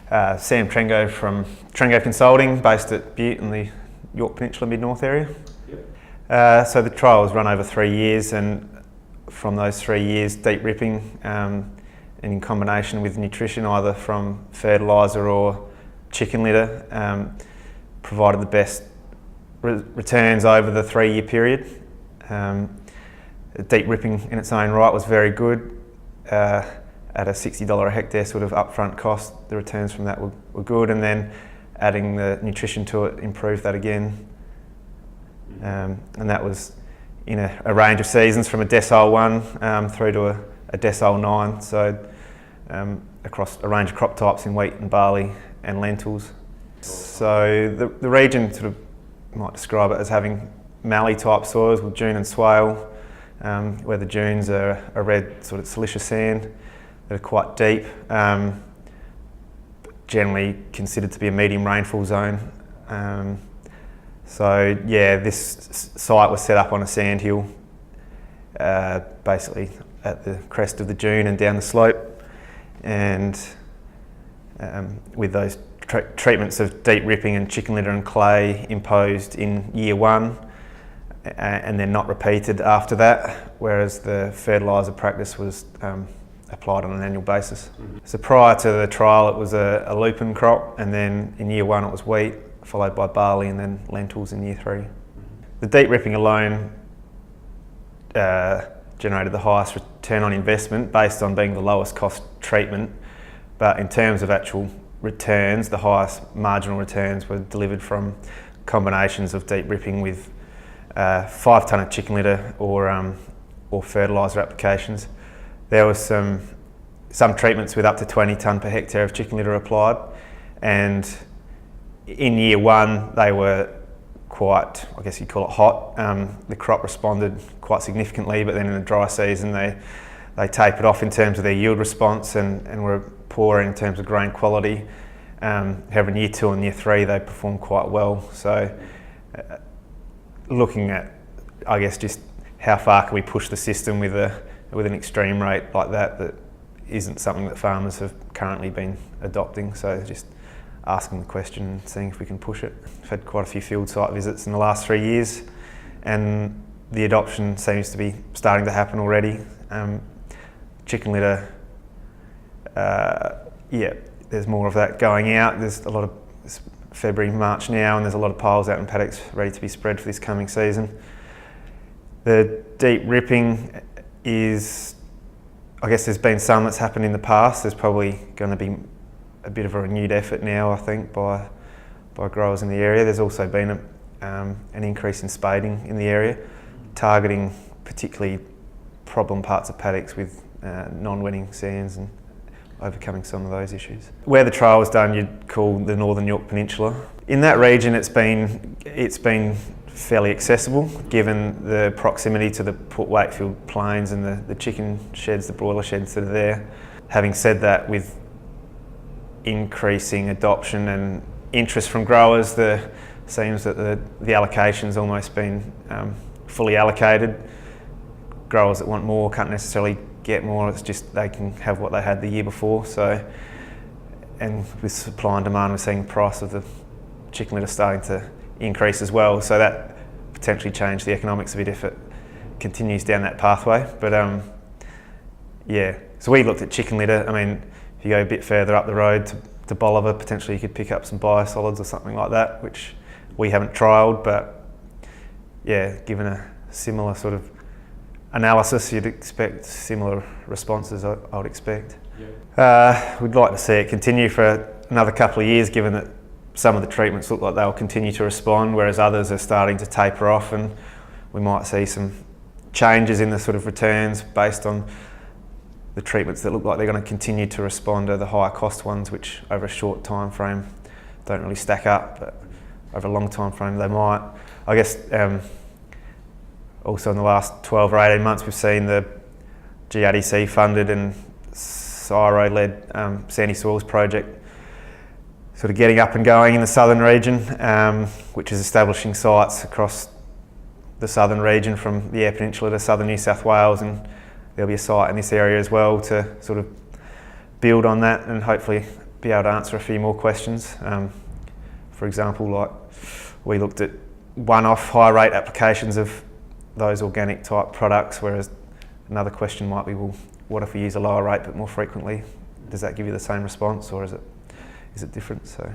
Sam Trengove from Trengove Consulting, based at Butte in the York Peninsula Mid-North area. Yep. So the trial was run over 3 years, and from those 3 years, deep ripping and in combination with nutrition, either from fertiliser or chicken litter, provided the best returns over the 3-year period. Deep ripping in its own right was very good. At a $60 a hectare sort of upfront cost, the returns from that were good, and then adding the nutrition to it improved that again. And that was in a range of seasons, from a decile 1 through to a decile 9, so across a range of crop types in wheat and barley and lentils. So the region sort of might describe it as having mallee type soils with dune and swale, where the dunes are a red sort of silicious sand that are quite deep, generally considered to be a medium rainfall zone. So yeah, this site was set up on a sandhill, basically at the crest of the dune and down the slope, and with those treatments of deep ripping and chicken litter and clay imposed in year 1, and then not repeated after that, whereas the fertiliser practice was applied on an annual basis. So prior to the trial, it was a lupin crop, and then in year 1 it was wheat, followed by barley, and then lentils in year 3. The deep ripping alone generated the highest return on investment based on being the lowest cost treatment, but in terms of actual returns, the highest marginal returns were delivered from combinations of deep ripping with 5 tonne of chicken litter or fertiliser applications. There was some treatments with up to 20 tonne per hectare of chicken litter applied, and in year 1 they were quite, I guess you'd call it hot. The crop responded quite significantly, but then in the dry season they tapered off in terms of their yield response and were poorer in terms of grain quality. However, in year 2 and year 3 they performed quite well. So looking at, I guess, just how far can we push the system with an extreme rate like that isn't something that farmers have currently been adopting. So just asking the question and seeing if we can push it. I've had quite a few field site visits in the last 3 years, and the adoption seems to be starting to happen already. Chicken litter, yeah, there's more of that going out. There's a lot of, it's February, March now, and there's a lot of piles out in paddocks ready to be spread for this coming season. The deep ripping is, I guess there's been some that's happened in the past. There's probably going to be a bit of a renewed effort now, I think, by growers in the area. There's also been an increase in spading in the area, targeting particularly problem parts of paddocks with non-wetting sands and overcoming some of those issues. Where the trial was done, you'd call the Northern York Peninsula. In that region, it's been fairly accessible, given the proximity to the Port Wakefield plains and the chicken sheds, the broiler sheds that are there. Having said that, with increasing adoption and interest from growers, seems that the allocation's almost been fully allocated. Growers that want more can't necessarily get more, it's just they can have what they had the year before. So, and with supply and demand, we're seeing the price of the chicken litter starting to increase as well, so that potentially changed the economics a bit if it continues down that pathway. But yeah, so we looked at chicken litter. I mean, if you go a bit further up the road to Bolivar, potentially you could pick up some biosolids or something like that, which we haven't trialled, but yeah, given a similar sort of analysis, you'd expect similar responses, I would expect. Yeah. We'd like to see it continue for another couple of years, given that some of the treatments look like they'll continue to respond, whereas others are starting to taper off, and we might see some changes in the sort of returns based on the treatments that look like they're going to continue to respond to the higher cost ones, which over a short time frame don't really stack up, but over a long time frame they might. I guess also in the last 12 or 18 months we've seen the GRDC funded and CSIRO-led Sandy Soils project sort of getting up and going in the southern region, which is establishing sites across the southern region from the Eyre Peninsula to southern New South Wales, and there'll be a site in this area as well to sort of build on that and hopefully be able to answer a few more questions. For example, like we looked at one-off high rate applications of those organic type products, whereas another question might be, well, what if we use a lower rate but more frequently? Does that give you the same response, or is it different? So.